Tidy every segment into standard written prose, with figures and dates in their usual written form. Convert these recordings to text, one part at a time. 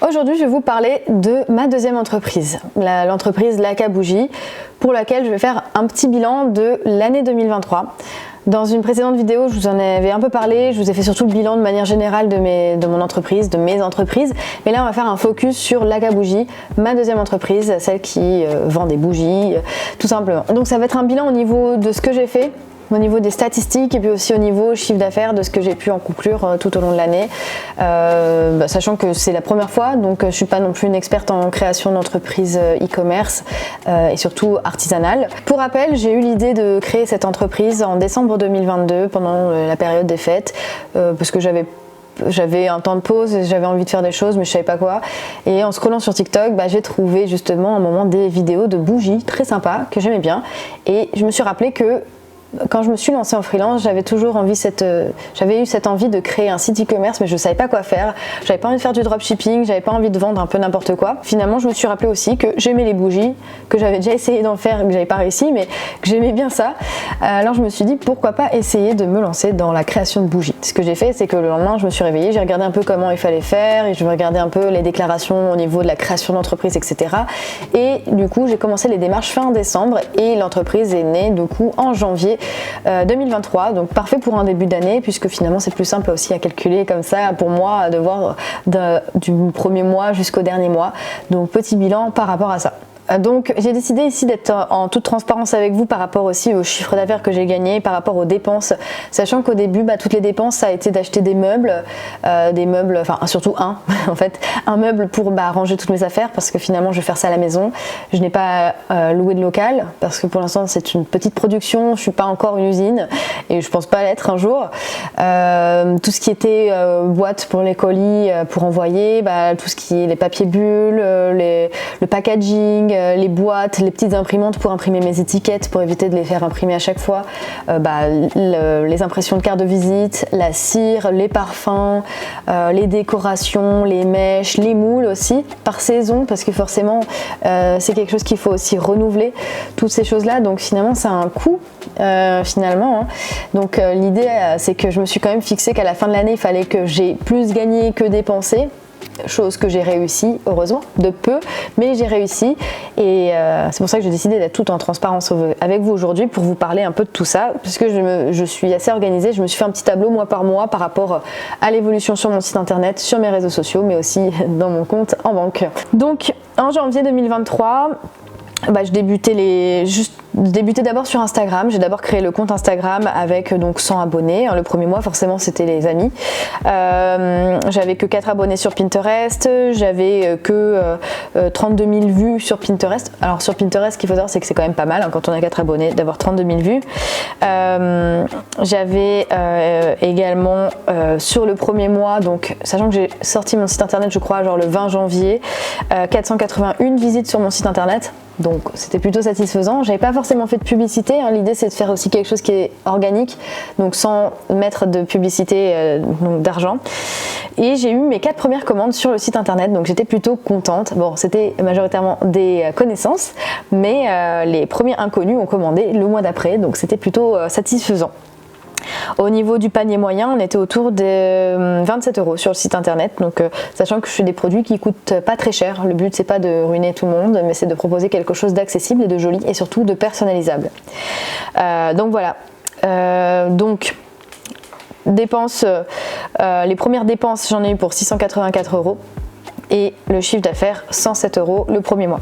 Aujourd'hui, je vais vous parler de ma deuxième entreprise, l'entreprise Laka Bougie, pour laquelle je vais faire un petit bilan de l'année 2023. Dans une précédente vidéo, je vous en avais un peu parlé, je vous ai fait surtout le bilan de manière générale de mon entreprise, de mes entreprises. Mais là, on va faire un focus sur Laka Bougie, ma deuxième entreprise, celle qui vend des bougies, tout simplement. Donc ça va être un bilan au niveau de ce que j'ai fait, au niveau des statistiques et puis aussi au niveau chiffre d'affaires de ce que j'ai pu en conclure tout au long de l'année, sachant que c'est la première fois, donc je suis pas non plus une experte en création d'entreprise e-commerce et surtout artisanale. Pour rappel, j'ai eu l'idée de créer cette entreprise en décembre 2022 pendant la période des fêtes parce que j'avais un temps de pause et j'avais envie de faire des choses mais je savais pas quoi, et en scrollant sur TikTok j'ai trouvé justement un moment des vidéos de bougies très sympas que j'aimais bien, et je me suis rappelé que quand je me suis lancée en freelance, j'avais eu cette envie de créer un site e-commerce, mais je ne savais pas quoi faire. J'avais pas envie de faire du dropshipping, j'avais pas envie de vendre un peu n'importe quoi. Finalement, je me suis rappelé aussi que j'aimais les bougies, que j'avais déjà essayé d'en faire, que j'avais pas réussi, mais que j'aimais bien ça. Alors je me suis dit pourquoi pas essayer de me lancer dans la création de bougies. Ce que j'ai fait, c'est que le lendemain, je me suis réveillée, j'ai regardé un peu comment il fallait faire, et je regardais un peu les déclarations au niveau de la création d'entreprise, etc. Et du coup, j'ai commencé les démarches fin décembre, et l'entreprise est née du coup en janvier 2023, donc parfait pour un début d'année, puisque finalement c'est plus simple aussi à calculer comme ça pour moi de voir du premier mois jusqu'au dernier mois. Donc petit bilan par rapport à ça. Donc j'ai décidé ici d'être en toute transparence avec vous par rapport aussi au chiffre d'affaires que j'ai gagné, par rapport aux dépenses, sachant qu'au début toutes les dépenses ça a été d'acheter des meubles, enfin surtout en fait un meuble pour ranger toutes mes affaires, parce que finalement je vais faire ça à la maison. Je n'ai pas loué de local parce que pour l'instant c'est une petite production, je suis pas encore une usine et je pense pas l'être un jour. Tout ce qui était boîte pour les colis pour envoyer, tout ce qui est les papiers bulles, le packaging, les boîtes, les petites imprimantes pour imprimer mes étiquettes, pour éviter de les faire imprimer à chaque fois, les impressions de cartes de visite, la cire, les parfums, les décorations, les mèches, les moules aussi, par saison, parce que forcément c'est quelque chose qu'il faut aussi renouveler, toutes ces choses là, donc finalement ça a un coût finalement. Donc l'idée c'est que je me suis quand même fixé qu'à la fin de l'année il fallait que j'ai plus gagné que dépensé. Chose que j'ai réussi, heureusement, de peu, mais j'ai réussi, et c'est pour ça que j'ai décidé d'être tout en transparence avec vous aujourd'hui pour vous parler un peu de tout ça, puisque je suis assez organisée. Je me suis fait un petit tableau mois par mois par rapport à l'évolution sur mon site internet, sur mes réseaux sociaux, mais aussi dans mon compte en banque. Donc en janvier 2023, je débutais d'abord sur Instagram. J'ai d'abord créé le compte Instagram avec donc 100 abonnés. Le premier mois, forcément, c'était les amis. J'avais que 4 abonnés sur Pinterest. J'avais que 32 000 vues sur Pinterest. Alors sur Pinterest, ce qu'il faut savoir, c'est que c'est quand même pas mal quand on a 4 abonnés d'avoir 32 000 vues. J'avais également sur le premier mois, donc sachant que j'ai sorti mon site internet, je crois, le 20 janvier, 481 visites sur mon site internet. Donc c'était plutôt satisfaisant. J'avais pas forcément fait de publicité, l'idée c'est de faire aussi quelque chose qui est organique, donc sans mettre de publicité, donc d'argent. Et j'ai eu mes 4 premières commandes sur le site internet, donc j'étais plutôt contente. Bon, c'était majoritairement des connaissances, mais les premiers inconnus ont commandé le mois d'après, donc c'était plutôt satisfaisant. Au niveau du panier moyen, on était autour de 27 € sur le site internet, donc sachant que je fais des produits qui coûtent pas très cher. Le but c'est pas de ruiner tout le monde, mais c'est de proposer quelque chose d'accessible et de joli, et surtout de personnalisable. Donc voilà. Donc dépenses, les premières dépenses j'en ai eu pour 684 € et le chiffre d'affaires 107 € le premier mois.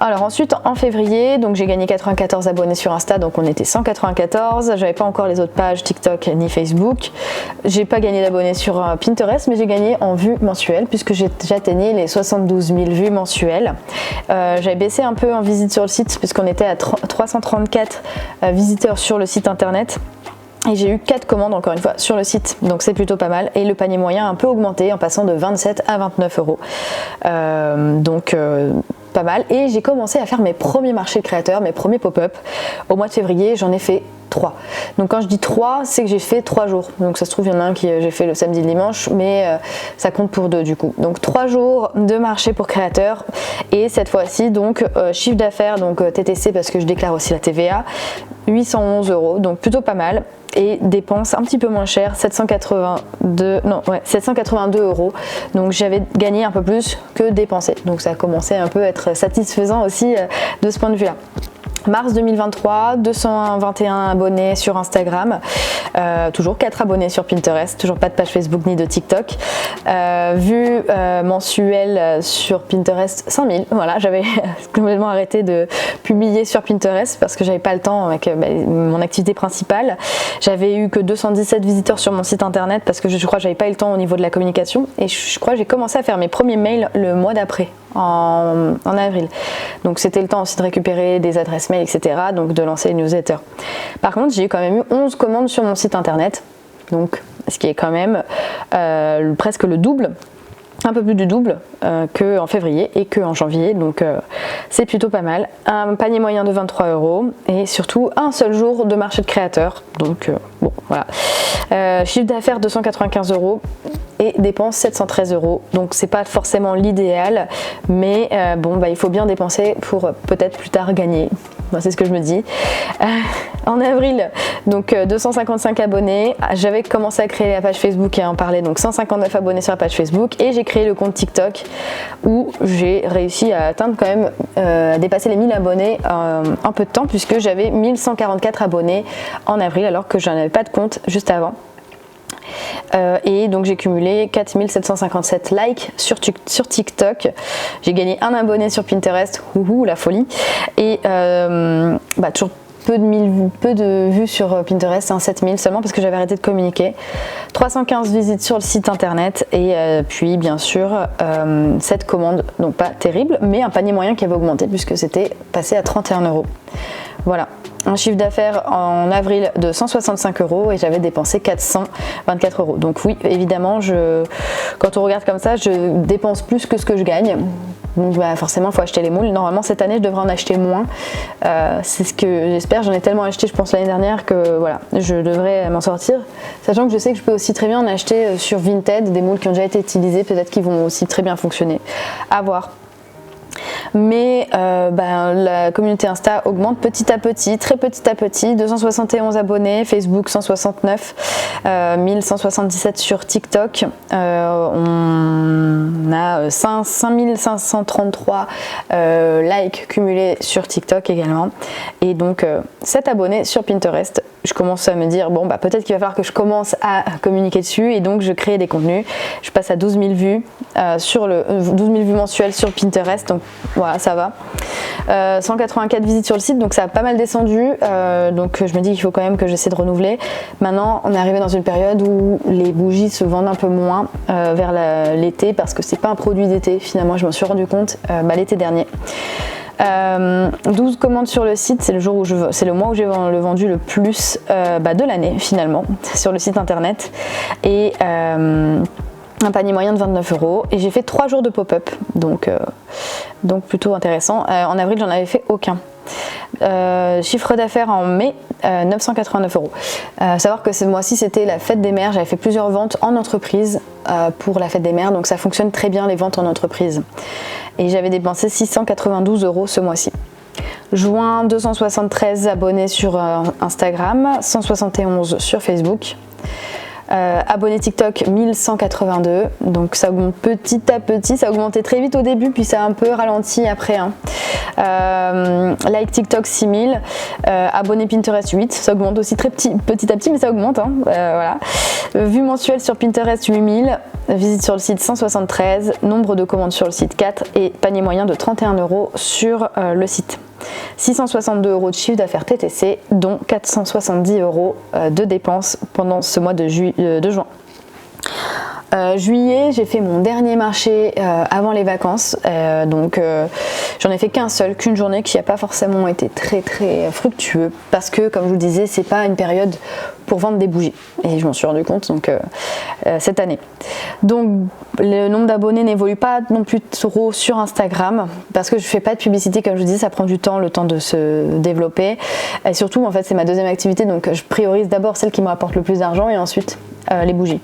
Alors ensuite en février, donc j'ai gagné 94 abonnés sur Insta, donc on était 194. J'avais pas encore les autres pages TikTok ni Facebook. J'ai pas gagné d'abonnés sur Pinterest, mais j'ai gagné en vues mensuelles puisque j'atteignais les 72 000 vues mensuelles. J'avais baissé un peu en visite sur le site puisqu'on était à 334 visiteurs sur le site internet. Et j'ai eu 4 commandes encore une fois sur le site, donc c'est plutôt pas mal. Et le panier moyen a un peu augmenté en passant de 27 à 29 €. Donc pas mal. Et j'ai commencé à faire mes premiers marchés créateurs, mes premiers pop-up. Au mois de février, j'en ai fait 3. Donc quand je dis 3, c'est que j'ai fait 3 jours. Donc ça se trouve, il y en a un qui j'ai fait le samedi et le dimanche, mais ça compte pour 2 du coup. Donc 3 jours de marché pour créateurs. Et cette fois-ci, donc chiffre d'affaires, donc TTC parce que je déclare aussi la TVA, 811 €, donc plutôt pas mal. Et dépenses un petit peu moins chères, 782 €. Donc j'avais gagné un peu plus que dépensé. Donc ça a commencé un peu à être satisfaisant aussi de ce point de vue-là. Mars 2023, 221 abonnés sur Instagram, toujours 4 abonnés sur Pinterest, toujours pas de page Facebook ni de TikTok. Vues mensuelles sur Pinterest, 5000. Voilà, j'avais complètement arrêté de publier sur Pinterest parce que j'avais pas le temps avec mon activité principale. J'avais eu que 217 visiteurs sur mon site internet parce que je crois que j'avais pas eu le temps au niveau de la communication. Et je crois que j'ai commencé à faire mes premiers mails le mois d'après, en avril. Donc c'était le temps aussi de récupérer des adresses mail, etc. Donc de lancer les newsletters. Par contre, j'ai quand même eu 11 commandes sur mon site internet. Donc ce qui est quand même presque le double. Un peu plus du double qu'en février et qu'en janvier, donc c'est plutôt pas mal. Un panier moyen de 23 € et surtout un seul jour de marché de créateurs, donc bon voilà. Chiffre d'affaires 295 € et dépenses 713 €, donc c'est pas forcément l'idéal, mais il faut bien dépenser pour peut-être plus tard gagner. C'est ce que je me dis. En avril, donc 255 abonnés. J'avais commencé à créer la page Facebook et à en parler, donc 159 abonnés sur la page Facebook, et j'ai créé le compte TikTok où j'ai réussi à atteindre quand même, à dépasser les 1000 abonnés en peu de temps, puisque j'avais 1144 abonnés en avril alors que je n'avais pas de compte juste avant. Et donc j'ai cumulé 4757 likes sur TikTok. J'ai gagné un abonné sur Pinterest, la folie. Et toujours peu de vues sur Pinterest, 7000 seulement parce que j'avais arrêté de communiquer. 315 visites sur le site internet et puis bien sûr 7 commandes, donc pas terrible, mais un panier moyen qui avait augmenté puisque c'était passé à 31 €. Voilà. Un chiffre d'affaires en avril de 165 € et j'avais dépensé 424 €. Donc oui, évidemment, quand on regarde comme ça, je dépense plus que ce que je gagne. Donc forcément, il faut acheter les moules. Normalement, cette année, je devrais en acheter moins. C'est ce que j'espère. J'en ai tellement acheté, je pense, l'année dernière que voilà, je devrais m'en sortir. Sachant que je sais que je peux aussi très bien en acheter sur Vinted, des moules qui ont déjà été utilisés, peut-être qu'ils vont aussi très bien fonctionner. À voir. Mais la communauté Insta augmente petit à petit, très petit à petit. 271 abonnés, Facebook 169, 1177 sur TikTok. On a 5533 likes cumulés sur TikTok également. Et donc 7 abonnés sur Pinterest. Je commence à me dire, peut-être qu'il va falloir que je commence à communiquer dessus, et donc je crée des contenus. Je passe à 12 000 vues, 12 000 vues mensuelles sur Pinterest, donc voilà, ça va. 184 visites sur le site, donc ça a pas mal descendu, donc je me dis qu'il faut quand même que j'essaie de renouveler. Maintenant, on est arrivé dans une période où les bougies se vendent un peu moins vers l'été, parce que c'est pas un produit d'été, finalement, je m'en suis rendu compte l'été dernier. 12 commandes sur le site, c'est le mois où j'ai vendu le plus de l'année finalement sur le site internet, et un panier moyen de 29 € et j'ai fait 3 jours de pop-up, donc plutôt intéressant. En avril, j'en avais fait aucun. Chiffre d'affaires en mai, 989 €. Savoir que ce mois-ci c'était la fête des mères, j'avais fait plusieurs ventes en entreprise pour la fête des mères, donc ça fonctionne très bien les ventes en entreprise. Et j'avais dépensé 692 € ce mois-ci. Juin, 273 abonnés sur Instagram, 171 sur Facebook. Abonnés TikTok 1182, donc ça augmente petit à petit, ça a augmenté très vite au début puis ça a un peu ralenti après. Like TikTok 6000, abonnés Pinterest 8, ça augmente aussi très petit à petit, mais ça augmente. Voilà. Vues mensuelles sur Pinterest 8000, visites sur le site 173, nombre de commandes sur le site 4 et panier moyen de 31 € sur le site. 662 € de chiffre d'affaires TTC, dont 470 € de dépenses pendant ce mois de juin. Juillet, j'ai fait mon dernier marché avant les vacances, donc j'en ai fait qu'une journée qui n'a pas forcément été très fructueux parce que, comme je vous le disais, c'est pas une période pour vendre des bougies et je m'en suis rendu compte donc cette année. Donc le nombre d'abonnés n'évolue pas non plus trop sur Instagram parce que je fais pas de publicité, comme je vous dis, ça prend du temps, le temps de se développer et surtout en fait c'est ma deuxième activité, donc je priorise d'abord celle qui me rapporte le plus d'argent et ensuite les bougies.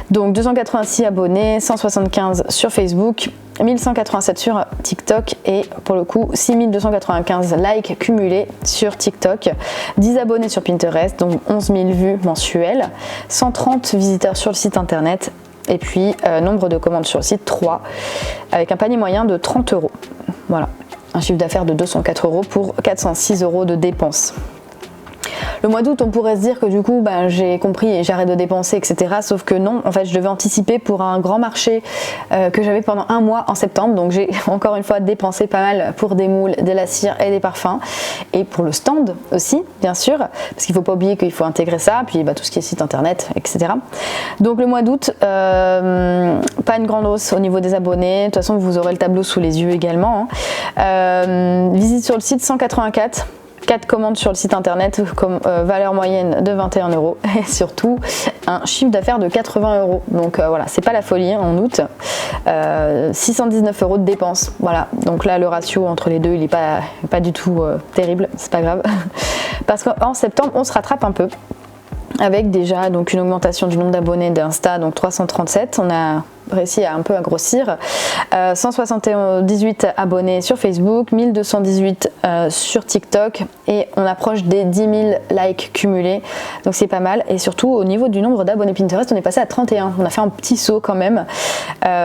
Donc 286 abonnés, 175 sur Facebook, 1187 sur TikTok et pour le coup 6295 likes cumulés sur TikTok, 10 abonnés sur Pinterest, donc 11 000 vues mensuelles, 130 visiteurs sur le site internet et puis nombre de commandes sur le site 3 avec un panier moyen de 30 €. Voilà, un chiffre d'affaires de 204 € pour 406 € de dépenses. Le mois d'août, on pourrait se dire que du coup, j'ai compris et j'arrête de dépenser, etc. Sauf que non, en fait, je devais anticiper pour un grand marché que j'avais pendant un mois en septembre. Donc j'ai encore une fois dépensé pas mal pour des moules, de la cire et des parfums. Et pour le stand aussi, bien sûr, parce qu'il ne faut pas oublier qu'il faut intégrer ça, puis tout ce qui est site internet, etc. Donc le mois d'août, pas une grande hausse au niveau des abonnés. De toute façon, vous aurez le tableau sous les yeux également. Visite sur le site 184. 4 commandes sur le site internet, valeur moyenne de 21 € et surtout un chiffre d'affaires de 80 €. Donc voilà, c'est pas la folie en août. 619 € de dépenses. Voilà, donc là le ratio entre les deux il est pas du tout terrible, c'est pas grave. Parce qu'en septembre on se rattrape un peu. Avec déjà donc une augmentation du nombre d'abonnés d'Insta, donc 337, on a réussi à un peu à grossir, 178 abonnés sur Facebook, 1218 sur TikTok et on approche des 10 000 likes cumulés, donc c'est pas mal. Et surtout au niveau du nombre d'abonnés Pinterest, on est passé à 31, on a fait un petit saut quand même.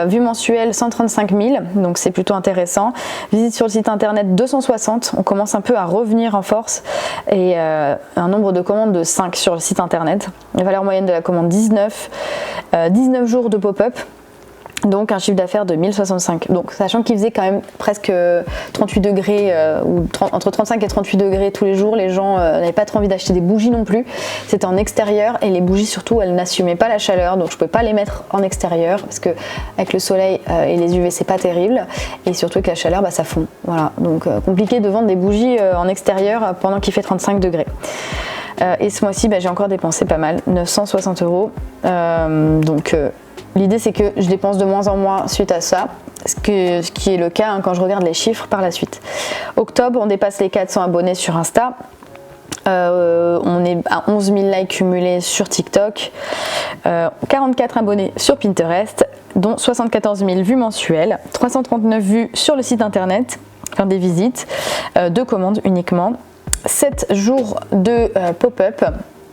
Vues mensuelles 135 000, donc c'est plutôt intéressant. Visite sur le site internet 260, on commence un peu à revenir en force et un nombre de commandes de 5 sur le site internet. La valeur moyenne de la commande 19, 19 jours de pop-up. Donc un chiffre d'affaires de 1065. Donc sachant qu'il faisait quand même presque 38 degrés ou entre 35 et 38 degrés tous les jours, les gens n'avaient pas trop envie d'acheter des bougies non plus. C'était en extérieur et les bougies surtout elles n'assumaient pas la chaleur, donc je pouvais pas les mettre en extérieur parce que avec le soleil et les UV c'est pas terrible et surtout avec la chaleur ça fond. Voilà, donc compliqué de vendre des bougies en extérieur pendant qu'il fait 35 degrés. Et ce mois-ci j'ai encore dépensé pas mal, 960 €. Donc l'idée c'est que je dépense de moins en moins suite à ça, ce qui est le cas quand je regarde les chiffres par la suite. Octobre, on dépasse les 400 abonnés sur Insta. On est à 11 000 likes cumulés sur TikTok, 44 abonnés sur Pinterest, dont 74 000 vues mensuelles, 339 vues sur le site internet, enfin des visites, 2 commandes uniquement, 7 jours de pop-up.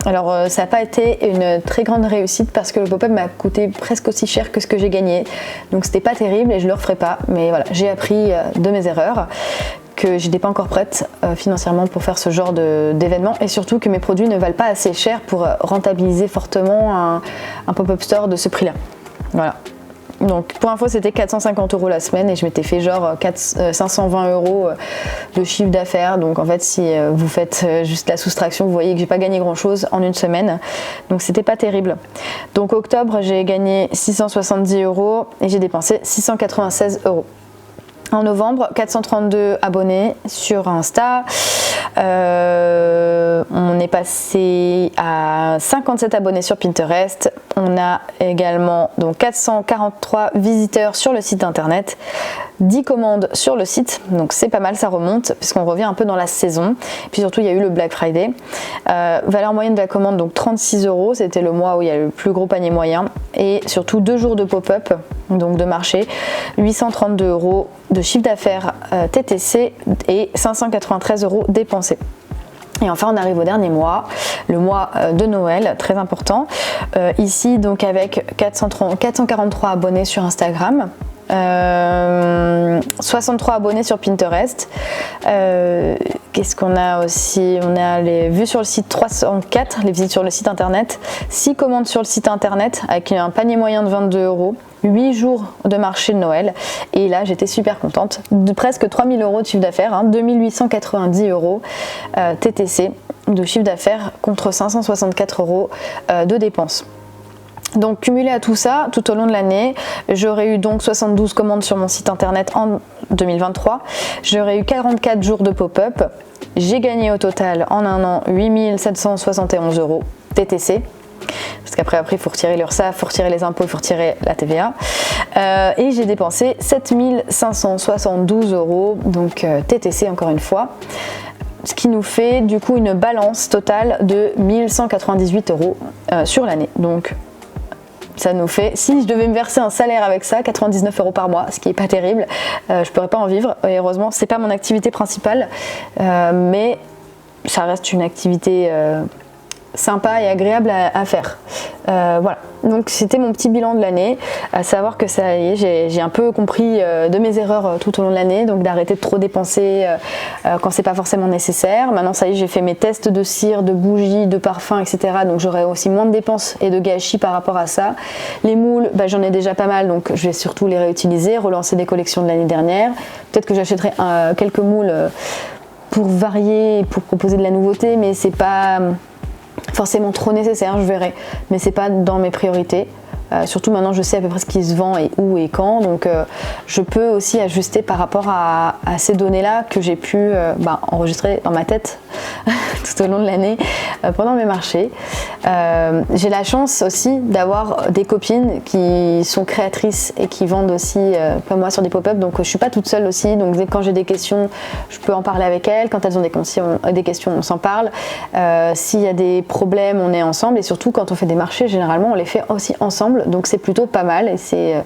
Alors ça n'a pas été une très grande réussite parce que le pop-up m'a coûté presque aussi cher que ce que j'ai gagné, donc c'était pas terrible et je le referai pas, mais voilà, j'ai appris de mes erreurs, que je n'étais pas encore prête financièrement pour faire ce genre d'événement et surtout que mes produits ne valent pas assez cher pour rentabiliser fortement un pop-up store de ce prix là. Voilà. Donc pour info c'était 450 € la semaine et je m'étais fait genre 520 € de chiffre d'affaires. Donc en fait si vous faites juste la soustraction, vous voyez que j'ai pas gagné grand chose en une semaine. Donc c'était pas terrible. Donc octobre j'ai gagné 670 € et j'ai dépensé 696 €. En novembre, 432 abonnés sur Insta. On est passé à 57 abonnés sur Pinterest. On a également donc 443 visiteurs sur le site internet, 10 commandes sur le site, donc c'est pas mal, ça remonte puisqu'on revient un peu dans la saison. Puis surtout il y a eu le Black Friday. Valeur moyenne de la commande donc 36 €, c'était le mois où il y a le plus gros panier moyen et surtout 2 jours de pop-up, donc de marché, 832 € de chiffre d'affaires TTC et 593 € dépensés. Et enfin on arrive au dernier mois, le mois de Noël, très important. Ici donc avec 443 abonnés sur Instagram, 63 abonnés sur Pinterest. Qu'est-ce qu'on a aussi? On a les vues sur le site 304, les visites sur le site internet, 6 commandes sur le site internet avec un panier moyen de 22 €, 8 jours de marché de Noël et là j'étais super contente, de presque 3000 € de chiffre d'affaires, 2890 € TTC de chiffre d'affaires contre 564 € de dépenses. Donc cumulé à tout ça, tout au long de l'année, j'aurais eu donc 72 commandes sur mon site internet en 2023, j'aurais eu 44 jours de pop-up, j'ai gagné au total en un an 8 771 € TTC. Parce qu'après il faut retirer l'URSSAF, il faut retirer les impôts, il faut retirer la TVA. Et j'ai dépensé 7 572 €, donc TTC encore une fois. Ce qui nous fait du coup une balance totale de 1198 € sur l'année. Donc ça nous fait, si je devais me verser un salaire avec ça, 99 € par mois, ce qui est pas terrible, je pourrais pas en vivre. Et heureusement, c'est pas mon activité principale, mais ça reste une activité sympa et agréable à faire. Voilà, donc c'était mon petit bilan de l'année, à savoir que ça y est, j'ai un peu compris de mes erreurs tout au long de l'année, donc d'arrêter de trop dépenser quand c'est pas forcément nécessaire. Maintenant ça y est, j'ai fait mes tests de cire, de bougies, de parfums, etc. Donc j'aurai aussi moins de dépenses et de gâchis par rapport à ça. Les moules, j'en ai déjà pas mal, donc je vais surtout les réutiliser, relancer des collections de l'année dernière. Peut-être que j'achèterai quelques moules pour varier, pour proposer de la nouveauté, mais c'est pas forcément trop nécessaire, je verrai, mais c'est pas dans mes priorités. Surtout maintenant je sais à peu près ce qui se vend et où et quand, donc je peux aussi ajuster par rapport à ces données là que j'ai pu enregistrer dans ma tête tout au long de l'année pendant mes marchés. J'ai la chance aussi d'avoir des copines qui sont créatrices et qui vendent aussi comme moi sur des pop-up, donc je suis pas toute seule aussi, donc quand j'ai des questions je peux en parler avec elles, quand elles ont des questions on s'en parle, s'il y a des problèmes on est ensemble, et surtout quand on fait des marchés généralement on les fait aussi ensemble, donc c'est plutôt pas mal et c'est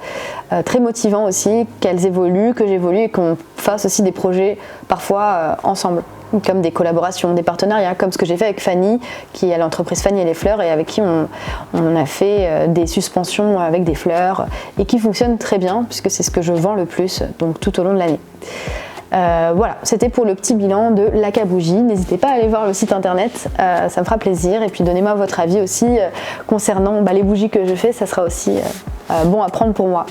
très motivant aussi qu'elles évoluent, que j'évolue et qu'on fasse aussi des projets parfois ensemble, comme des collaborations, des partenariats, comme ce que j'ai fait avec Fanny, qui est l'entreprise Fanny et les fleurs, et avec qui on a fait des suspensions avec des fleurs et qui fonctionnent très bien puisque c'est ce que je vends le plus, donc tout au long de l'année. Voilà, c'était pour le petit bilan de l'Aka Bougie. N'hésitez pas à aller voir le site internet, ça me fera plaisir, et puis donnez-moi votre avis aussi concernant les bougies que je fais, ça sera aussi bon à prendre pour moi.